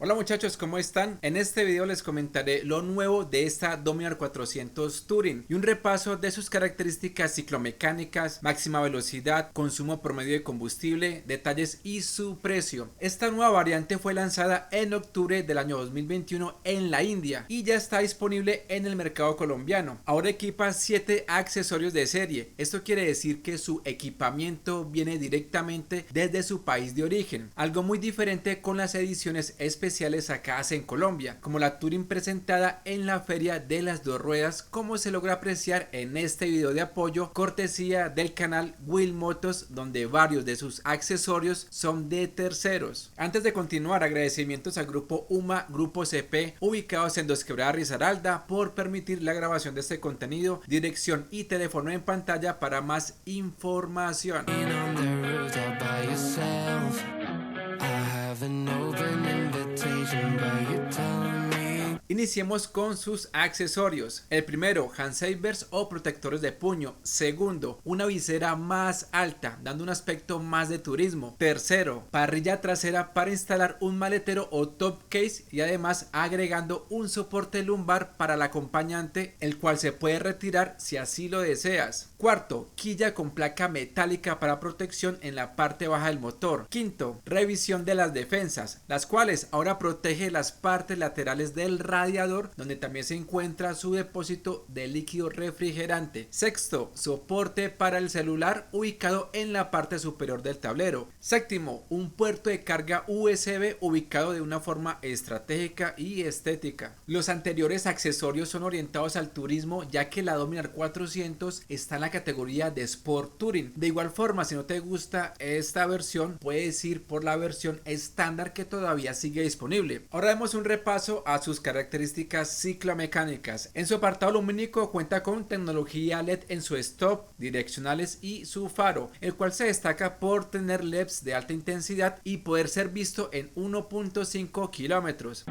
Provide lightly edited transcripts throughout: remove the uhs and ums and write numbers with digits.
Hola muchachos, ¿cómo están? En este video les comentaré lo nuevo de esta Dominar 400 Touring y un repaso de sus características ciclomecánicas, máxima velocidad, consumo promedio de combustible, detalles y su precio. Esta nueva variante fue lanzada en octubre del año 2021 en la India y ya está disponible en el mercado colombiano. Ahora equipa 7 accesorios de serie. Esto quiere decir que su equipamiento viene directamente desde su país de origen, algo muy diferente con las ediciones especiales sacadas en Colombia, como la Touring presentada en la Feria de las Dos Ruedas, como se logra apreciar en este video de apoyo cortesía del canal Will Motos, donde varios de sus accesorios son de terceros. Antes de continuar, agradecimientos al grupo UMA, grupo CP, ubicados en Dos Quebradas, Risaralda, por permitir la grabación de este contenido. Dirección y teléfono en pantalla para más información. Iniciemos con sus accesorios. El primero, handsavers o protectores de puño. Segundo, una visera más alta, dando un aspecto más de turismo. Tercero, parrilla trasera para instalar un maletero o top case y además agregando un soporte lumbar para el acompañante, el cual se puede retirar si así lo deseas. Cuarto, quilla con placa metálica para protección en la parte baja del motor. Quinto, revisión de las defensas, las cuales ahora protege las partes laterales del radiador, donde también se encuentra su depósito de líquido refrigerante. Sexto, soporte para el celular ubicado en la parte superior del tablero. Séptimo, un puerto de carga USB ubicado de una forma estratégica y estética. Los anteriores accesorios son orientados al turismo, ya que la Dominar 400 está en la categoría de Sport Touring. De igual forma, si no te gusta esta versión, puedes ir por la versión estándar que todavía sigue disponible. Ahora demos un repaso a sus características ciclomecánicas. En su apartado lumínico cuenta con tecnología LED en su stop, direccionales y su faro, el cual se destaca por tener LEDs de alta intensidad y poder ser visto en 1.5 kilómetros.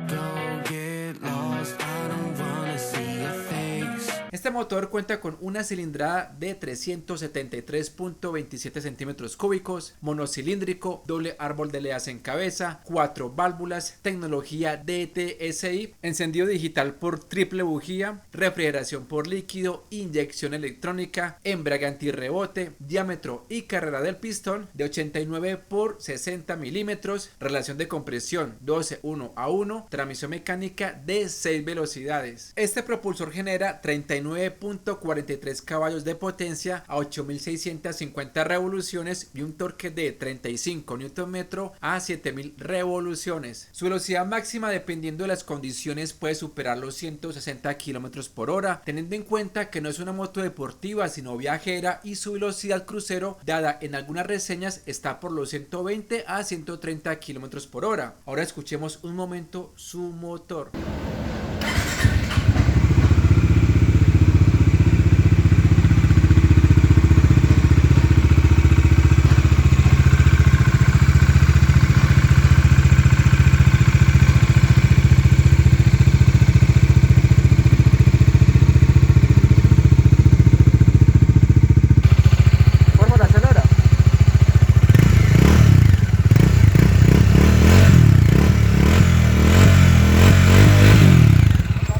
Este motor cuenta con una cilindrada de 373.27 centímetros cúbicos, monocilíndrico, doble árbol de leas en cabeza, 4 válvulas, tecnología DTSI, encendido digital por triple bujía, refrigeración por líquido, inyección electrónica, embrague antirrebote, diámetro y carrera del pistón de 89 por 60 milímetros, relación de compresión 12:1:1, transmisión mecánica de 6 velocidades. Este propulsor genera 39.43 caballos de potencia a 8.650 revoluciones y un torque de 35 Nm a 7.000 revoluciones. Su velocidad máxima, dependiendo de las condiciones, puede superar los 160 km por hora, teniendo en cuenta que no es una moto deportiva sino viajera, y su velocidad crucero, dada en algunas reseñas, está por los 120 a 130 km por hora. Ahora escuchemos un momento su motor.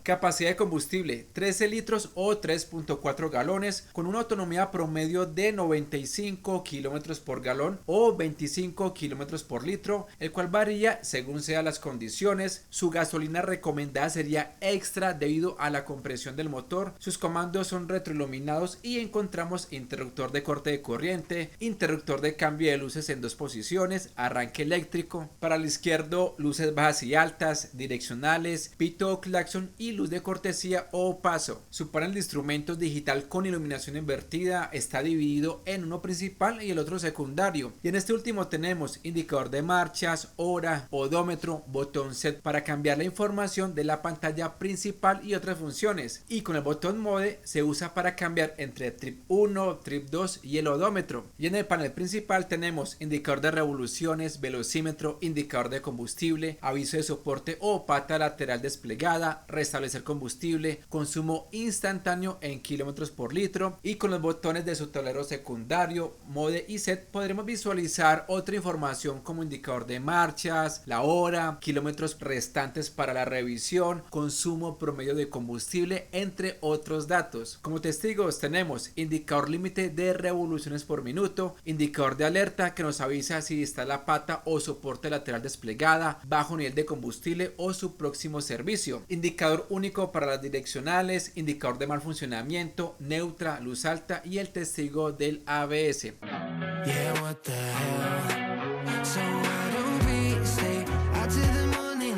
Capacidad de combustible 13 litros o 3.4 galones, con una autonomía promedio de 95 kilómetros por galón o 25 kilómetros por litro, el cual varía según sean las condiciones. Su gasolina recomendada sería extra debido a la compresión del motor. Sus comandos son retroiluminados y encontramos interruptor de corte de corriente, interruptor de cambio de luces en 2 posiciones, arranque eléctrico. Para el izquierdo, luces bajas y altas, direccionales, pito o claxon y luz de cortesía o paso. Su panel de instrumentos digital con iluminación invertida está dividido en uno principal y el otro secundario, y en este último tenemos indicador de marchas, hora, odómetro, botón set para cambiar la información de la pantalla principal y otras funciones, y con el botón mode se usa para cambiar entre trip 1, trip 2 y el odómetro. Y en el panel principal tenemos indicador de revoluciones, velocímetro, indicador de combustible, aviso de soporte o pata lateral desplegada, restablecer abastecer combustible, consumo instantáneo en kilómetros por litro, y con los botones de su tablero secundario, mode y set podremos visualizar otra información como indicador de marchas, la hora, kilómetros restantes para la revisión, consumo promedio de combustible, entre otros datos. Como testigos tenemos indicador límite de revoluciones por minuto, indicador de alerta que nos avisa si está la pata o soporte lateral desplegada, bajo nivel de combustible o su próximo servicio, indicador único para las direccionales, indicador de mal funcionamiento, neutra, luz alta y el testigo del ABS.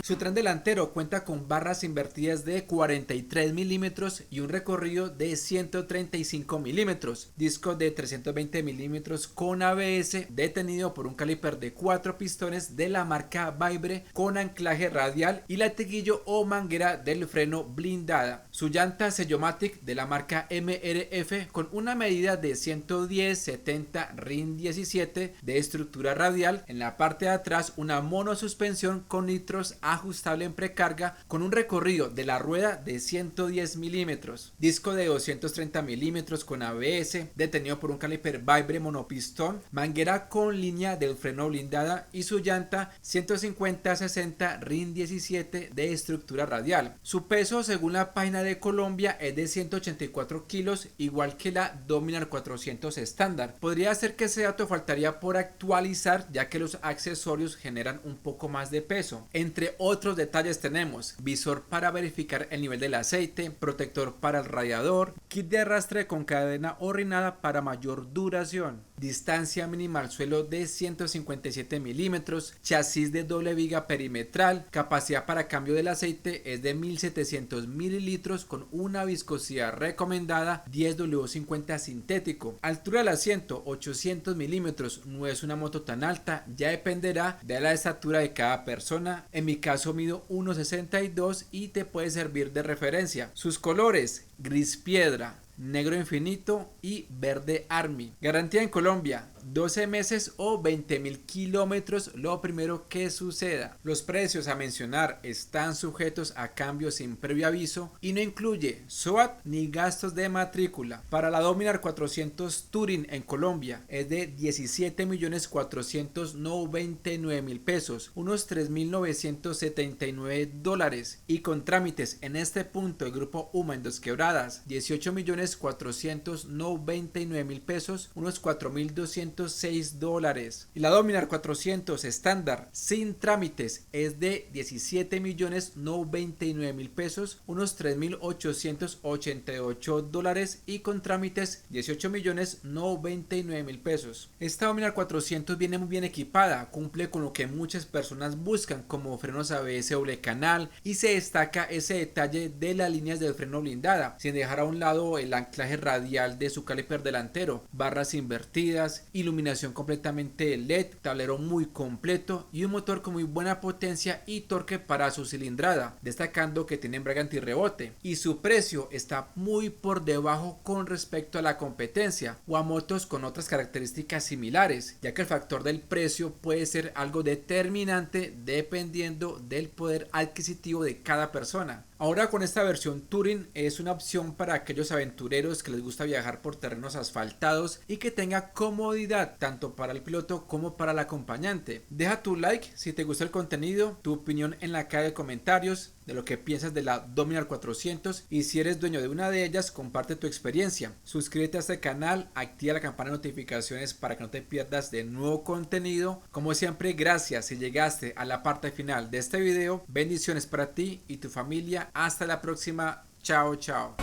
Su tren delantero cuenta con barras invertidas de 43 milímetros y un recorrido de 135 milímetros, disco de 320 milímetros con ABS detenido por un caliper de 4 pistones de la marca Vaibre con anclaje radial y latiguillo o manguera del freno blindada. Su llanta Sellomatic de la marca MRF con una medida de 110/70 RIN 17 de estructura radial. En la parte de atrás una monosuspensión con nitros ajustable en precarga con un recorrido de la rueda de 110 milímetros, disco de 230 milímetros con ABS detenido por un caliper Vaibre monopistón, manguera con línea del freno blindada y su llanta 150/60 RIN 17 de estructura radial. Su peso según la página de Colombia es de 184 kilos, igual que la Dominar 400 estándar. Podría ser que ese dato faltaría por actualizar, ya que los accesorios generan un poco más de peso. Entre otros detalles tenemos visor para verificar el nivel del aceite, protector para el radiador, kit de arrastre con cadena orinada para mayor duración, distancia mínima al suelo de 157 milímetros, chasis de doble viga perimetral, capacidad para cambio del aceite es de 1700 mililitros con una viscosidad recomendada 10W50 sintético, altura del asiento 800 milímetros. No es una moto tan alta, ya dependerá de la estatura de cada persona. En mi caso mido 1,62 y te puede servir de referencia. Sus colores: gris piedra, negro infinito y verde army. Garantía en Colombia 12 meses o 20.000 kilómetros, lo primero que suceda. Los precios a mencionar están sujetos a cambios sin previo aviso y no incluye SOAT ni gastos de matrícula. Para la Dominar 400 Touring en Colombia es de 17.499.000 pesos, unos $3.979, y con trámites en este punto el grupo UMA en Dos Quebradas 18.499.000 pesos, unos $4.206. Y la Dominar 400 estándar sin trámites es de 17.099.000 pesos, unos $3.888, y con trámites 18.099.000 pesos. Esta Dominar 400 viene muy bien equipada, cumple con lo que muchas personas buscan como frenos ABS doble canal, y se destaca ese detalle de las líneas del freno blindada, sin dejar a un lado el anclaje radial de su caliper delantero, barras invertidas, iluminación completamente LED, tablero muy completo y un motor con muy buena potencia y torque para su cilindrada, destacando que tiene embrague antirrebote, y su precio está muy por debajo con respecto a la competencia o a motos con otras características similares, ya que el factor del precio puede ser algo determinante dependiendo del poder adquisitivo de cada persona. Ahora con esta versión Touring es una opción para aquellos aventureros que les gusta viajar por terrenos asfaltados y que tenga comodidad tanto para el piloto como para el acompañante. Deja tu like si te gusta el contenido, tu opinión en la caja de comentarios de lo que piensas de la Dominar 400, y si eres dueño de una de ellas comparte tu experiencia. Suscríbete a este canal, activa la campana de notificaciones para que no te pierdas de nuevo contenido. Como siempre, gracias si llegaste a la parte final de este video. Bendiciones para ti y tu familia. Hasta la próxima. Chao, chao.